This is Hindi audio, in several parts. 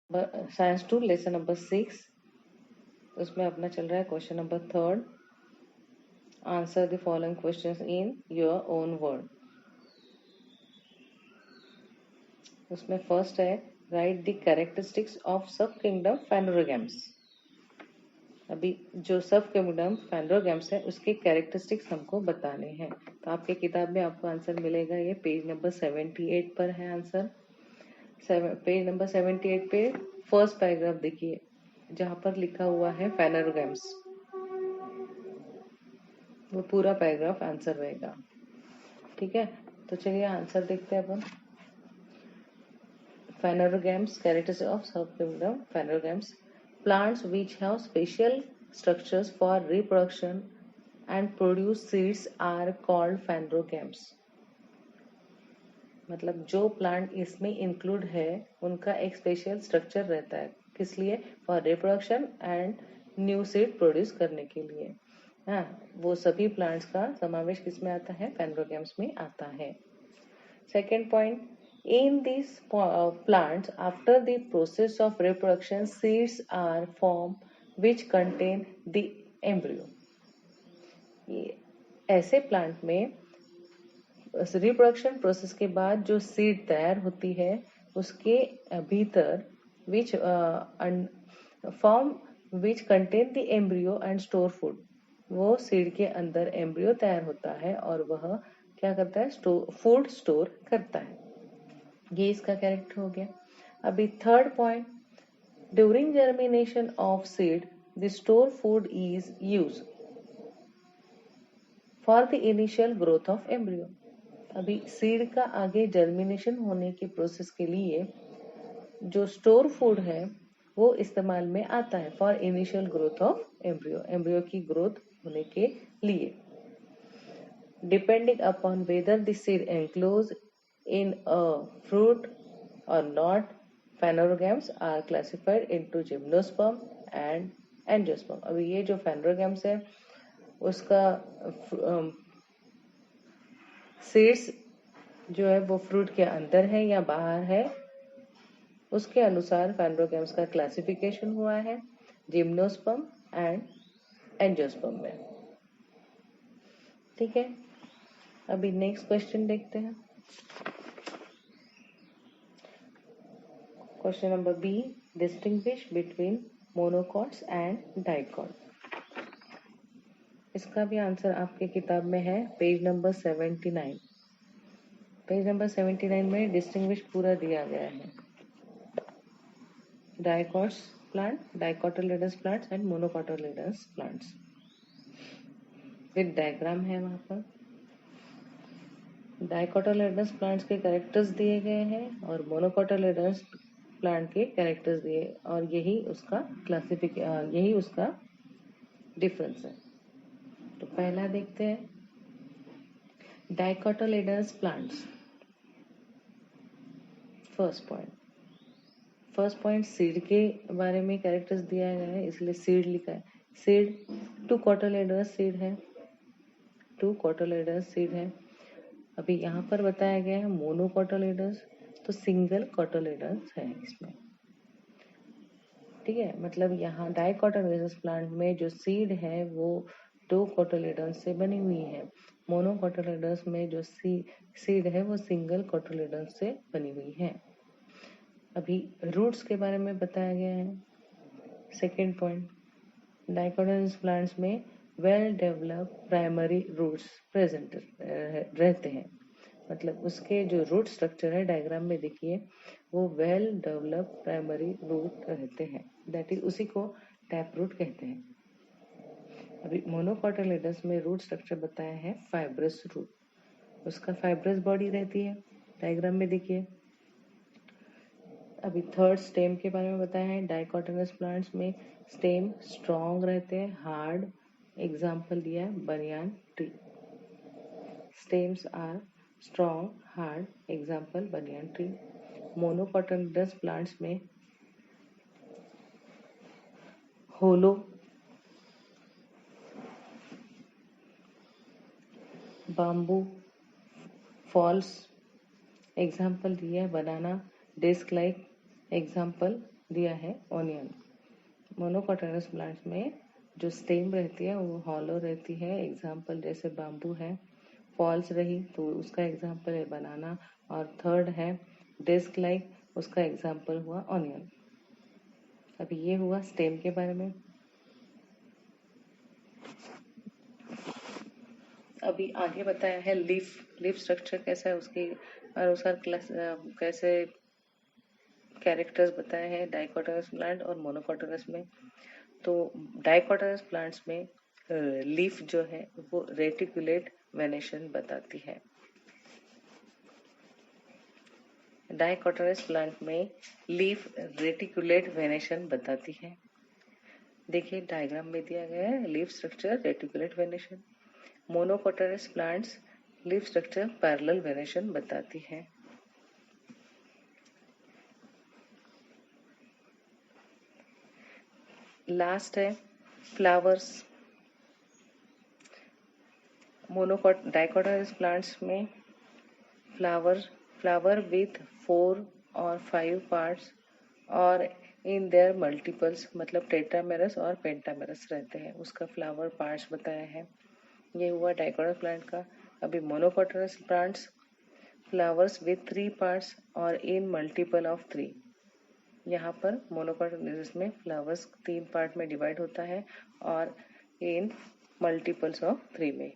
साइंस 2 लेसन नंबर 6, उसमें अपना चल रहा है question number 3। Answer the following questions in your own word. उसमें फर्स्ट है, write the characteristics of sub kingdom phanerogams. अभी जो सब किंगडम फैनोरोगैम्स है उसके कैरेक्टरिस्टिक्स हमको बताने हैं। तो आपके किताब में आपको आंसर मिलेगा, ये पेज नंबर 78 पर है आंसर। पेज नंबर 78 पे फर्स्ट पैराग्राफ देखिए, जहां पर लिखा हुआ है फैनोरोगैम्स, वो पूरा पैराग्राफ आंसर रहेगा। ठीक है, तो चलिए आंसर देखते हैं अपन। Phanerogams, characteristics of subkingdom phanerogams, plants which have special structures for reproduction and produce seeds are called phanerogams। मतलब जो प्लांट इसमें इंक्लूड है उनका एक स्पेशल स्ट्रक्चर रहता है, किस लिए? For reproduction and new seed produce करने के लिए। हाँ, वो सभी प्लांट्स का समावेश किस में आता है? फैनरोगैम्स में आता है। Second point, in these plants after the process of reproduction seeds are formed which contain the embryo। ये ऐसे प्लांट में रिप्रोडक्शन प्रोसेस के बाद जो सीड तैयार होती है उसके भीतर which form which contain the embryo and store food. वो सीड के अंदर एम्ब्रियो तैयार होता है और वह क्या करता है? फूड स्टोर करता है। ये इसका कैरेक्टर हो गया। अभी third point, during germination of seed the store food is use for the initial growth of embryo. अभी सीड का आगे जर्मिनेशन होने के प्रोसेस के लिए जो स्टोर फूड है वो इस्तेमाल में आता है for initial growth of embryo, embryo की ग्रोथ होने के लिए। Depending upon whether the seed enclose in a fruit or not, phanerogams are classified into gymnosperm and angiosperm। अभी ये जो phanerogams है उसका सीड्स जो है वो फ्रूट के अंदर है या बाहर है, उसके अनुसार phanerogams का क्लासिफिकेशन हुआ है जिम्नोस्पर्म एंड एंजियोस्पर्म में। ठीक है, अभी नेक्स्ट क्वेश्चन देखते हैं। Question number B, distinguish between monocots and dicot. इसका भी आंसर आपके किताब में है, पेज नंबर 79। पेज नंबर 79 में डिस्टिंग्विश पूरा दिया गया है। Dicots plant, dicotyledonous plants and monocotyledonous plants with diagram है वहां पर। डाइकोटिलेडनस प्लांट्स के कैरेक्टर्स दिए गए हैं और मोनोकोटिलेडनस प्लांट के कैरेक्टर्स दिए, और यही उसका यही उसका डिफरेंस है। तो पहला देखते हैं, डाइकोटिलेडनस प्लांट्स। फर्स्ट पॉइंट सीड के बारे में कैरेक्टर्स दिया गया है, इसलिए सीड लिखा है। सीड टू कोटिलेडनस सीड है, टू कोटिलेडनस सीड है। अभी यहाँ पर बताया गया है मोनोकोटिलेडनस, तो सिंगल कोटिलेडनस है इसमें। ठीक है, मतलब यहाँ डाइकोटिलेडनस प्लांट में जो सीड है वो दो कोटिलेडन्स से बनी हुई है। मोनोकोटिलेडनस में जो सीड है वो सिंगल कोटिलेडन्स से बनी हुई है। अभी रूट्स के बारे में बताया गया है। सेकेंड पॉइंट, डाइकोटिलेडनस प्लांट्स में well developed primary roots present रहते हैं। मतलब उसके जो रूट स्ट्रक्चर है डायग्राम में देखिए, वो वेल डेवलप्ड प्राइमरी रूट रहते हैं, दैट इज उसी को टैप रूट कहते हैं। अभी मोनोकोटिलेडनस में रूट स्ट्रक्चर बताया है फाइब्रस रूट, उसका फाइब्रस बॉडी रहती है, डायग्राम में देखिए। अभी थर्ड स्टेम के बारे में बताया है। डाइकोटिलेडनस प्लांट्स में स्टेम स्ट्रॉन्ग रहते हैं, हार्ड, एग्जाम्पल दिया है banyan tree. Stems are strong, hard, example banyan tree. Monocotyledonous plants में होलो, बाम्बू, फॉल्स, एग्जाम्पल दिया है बनाना, डिस्क लाइक, एग्जाम्पल दिया है ऑनियन। मोनोकोटिलेडनस प्लांट्स में जो स्टेम रहती है वो हॉलो रहती है, एग्जाम्पल जैसे बाम्बू है। फॉल्स रही तो उसका एग्जाम्पल है बनाना। और थर्ड है डिस्क लाइक, उसका एग्जाम्पल हुआ ऑनियन। अभी ये हुआ स्टेम के बारे में। अभी आगे बताया है लीफ स्ट्रक्चर कैसा है, उसके अनुसार क्लास कैसे कैरेक्टर्स बताए हैं डाइकोटिलेडनस प्लांट और मोनोकोटिलेडनस में। तो डाइकोटिलेडनस प्लांट्स में लीफ जो है वो रेटिकुलेट वेनेशन बताती है। डाइकोटिलेडनस प्लांट में लीफ रेटिकुलेट वेनेशन बताती है। देखिए डायग्राम में दिया गया है leaf structure reticulate venation. Monocotyledonous plants leaf structure parallel venation बताती है। लास्ट है फ्लावर्स। डाइकोटिलेडनस प्लांट्स में फ्लावर विथ 4 और 5 पार्ट्स और इन देयर मल्टीपल्स, मतलब टेट्रामेरस और पेंटामेरस रहते हैं, उसका फ्लावर पार्ट्स बताया है। ये हुआ डाइकोटिलेडनस प्लांट का। अभी मोनोकोटिलेडनस प्लांट्स फ्लावर्स विथ 3 पार्ट्स और इन मल्टीपल ऑफ 3। यहाँ पर मोनोकोटिलेडनस में फ्लावर्स 3 पार्ट में डिवाइड होता है और इन मल्टीपल्स ऑफ 3 में।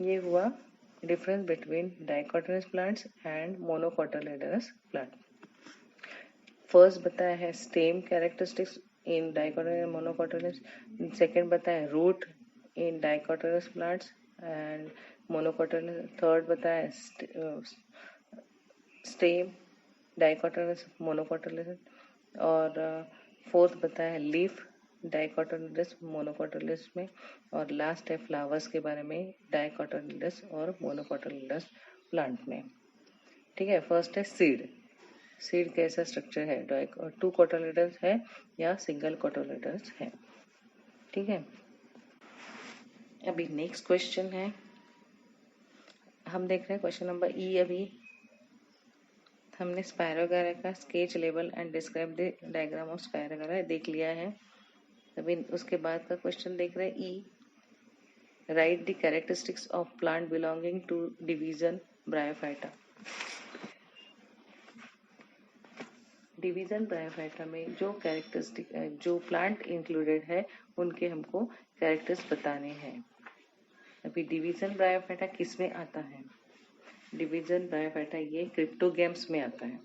ये हुआ difference between dicotyledonous plants and monocotyledonous plant. First बताया है stem characteristics in dicotyledonous monocotyledonous. Second बताया root in dicotyledonous plants and monocotyledonous. Third बताया स्टेम डाइकोटिलेडनस मोनोकोटिलेडनस। और फोर्थ बताया है लीफ डाइकोटिलेडनस मोनोकोटिलेडनस में। और लास्ट है फ्लावर्स के बारे में डाइकोटिलेडनस और मोनोकोटिलेडनस प्लांट में। ठीक है, फर्स्ट है सीड। सीड कैसा स्ट्रक्चर है, 2 कोटिलेडन्स है या सिंगल कोटिलेडन्स है। ठीक है, अभी नेक्स्ट क्वेश्चन है, हम देख रहे हैं क्वेश्चन नंबर ई। अभी हमने स्पायरोगारा का sketch level and describe the diagram of spirogyra देख लिया है। अभी उसके बाद का क्वेश्चन देख रहे हैं E. Write the characteristics of plant belonging to division bryophyta. Division bryophyta में जो कैरेक्टरिस्टिक जो प्लांट इंक्लूडेड है उनके हमको कैरेक्टर्स बताने हैं। अभी डिवीजन ब्रायोफाइटा किस में आता है? डिवीजन ब्रायोफाइटा ये क्रिप्टोगेम्स में आता है।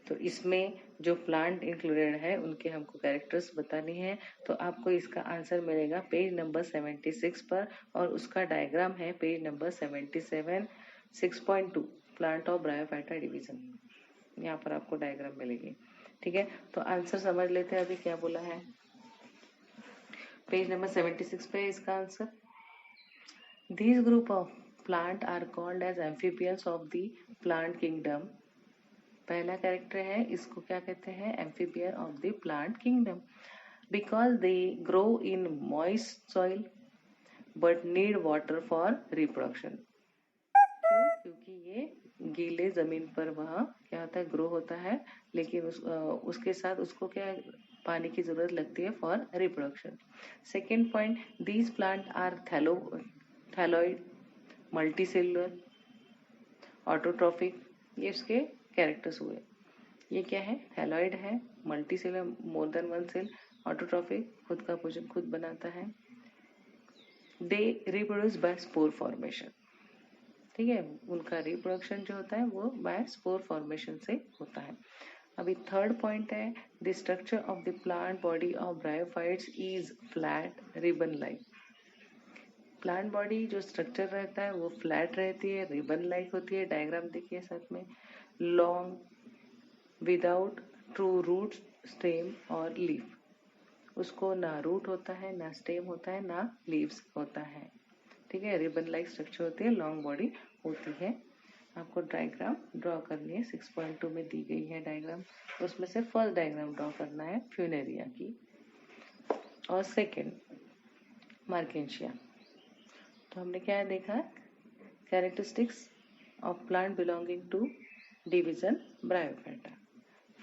तो इसमें जो प्लांट इंक्लूडेड है उनके हमको कैरेक्टर्स बतानी है। तो आपको इसका आंसर मिलेगा पेज नंबर 76 पर और उसका डायग्राम है page number 77 6.2 plant of bryophyta division. यहाँ पर आपको डायग्राम मिलेगी। ठीक है, तो आंसर समझ लेते हैं। अभी क्या बोला है पेज नंबर 76 पे इसका answer. These group of plant are called as amphibians of the plant kingdom। पहला कैरेक्टर है, इसको क्या कहते हैं? Amphibian of the plant kingdom. Because they grow in moist soil but need water for reproduction. क्यों? क्योंकि ये गीले जमीन पर वह क्या होता है, ग्रो होता है, लेकिन उसके साथ उसको क्या पानी की जरूरत लगती है for reproduction. Second point, these plant are thalloid, multicellular, autotrophic. ये उसके कैरेक्टर्स हुए। ये क्या है? थैलोइड है, multicellular more than one cell, autotrophic खुद का भोजन खुद बनाता है। They reproduce by spore formation. ठीक है, उनका रिप्रोडक्शन जो होता है वो बाय स्पोर फॉर्मेशन से होता है। अभी थर्ड पॉइंट है, the structure of the plant body of bryophytes is flat ribbon like. Plant body जो स्ट्रक्चर रहता है वो फ्लैट रहती है, रिबन लाइक होती है। डायग्राम देखिए साथ में। Long without true root, stem और लीफ। उसको ना रूट होता है, ना स्टेम होता है, ना लीव्स होता है। ठीक है, रिबन लाइक स्ट्रक्चर होती है, लॉन्ग बॉडी होती है। आपको डायग्राम ड्रॉ करनी है, 6.2 में दी गई है डायग्राम। उसमें से फर्स्ट डायग्राम ड्रॉ करना है फ्यूनेरिया की और सेकेंड मार्केंशिया। तो हमने क्या देखा? Characteristics of plant belonging to division bryophyta.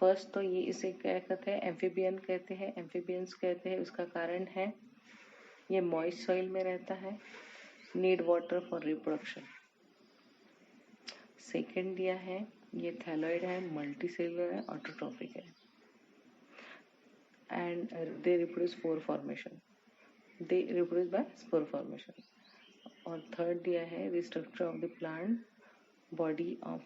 First तो ये इसे क्या कहते हैं, एम्फीबियन कहते हैं, एम्फीबियंस कहते हैं। उसका कारण है ये मॉइस्ट सॉइल में रहता है, need water for reproduction. Second दिया है ये थैलॉइड है, मल्टीसेलुलर है, ऑटोट्रॉफिक है, and they reproduce spore formation, they reproduce by spore formation. और थर्ड दिया है the structure of the plant body of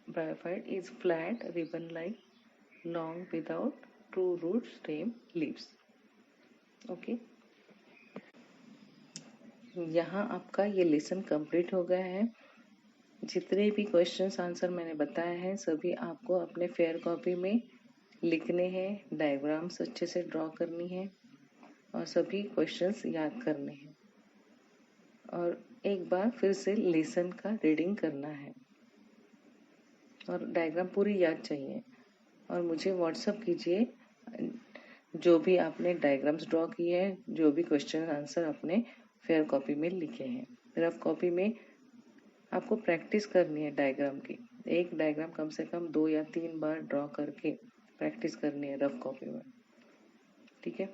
bryophyte is flat ribbon like long without true root stem leaves. Okay, यहाँ आपका ये लेसन कंप्लीट हो गया है। जितने भी क्वेश्चंस आंसर मैंने बताए हैं सभी आपको अपने फेयर कॉपी में लिखने हैं, डायग्राम्स अच्छे से ड्रॉ करनी है और सभी क्वेश्चंस याद करने हैं और एक बार फिर से लेसन का रीडिंग करना है और डायग्राम पूरी याद चाहिए। और मुझे व्हाट्सअप कीजिए जो भी आपने डायग्राम्स ड्रॉ किए हैं, जो भी क्वेश्चन आंसर अपने फेयर कॉपी में लिखे हैं। रफ कॉपी में आपको प्रैक्टिस करनी है डायग्राम की, एक डायग्राम कम से कम 2 या 3 बार ड्रॉ करके प्रैक्टिस करनी है रफ कॉपी में। ठीक है।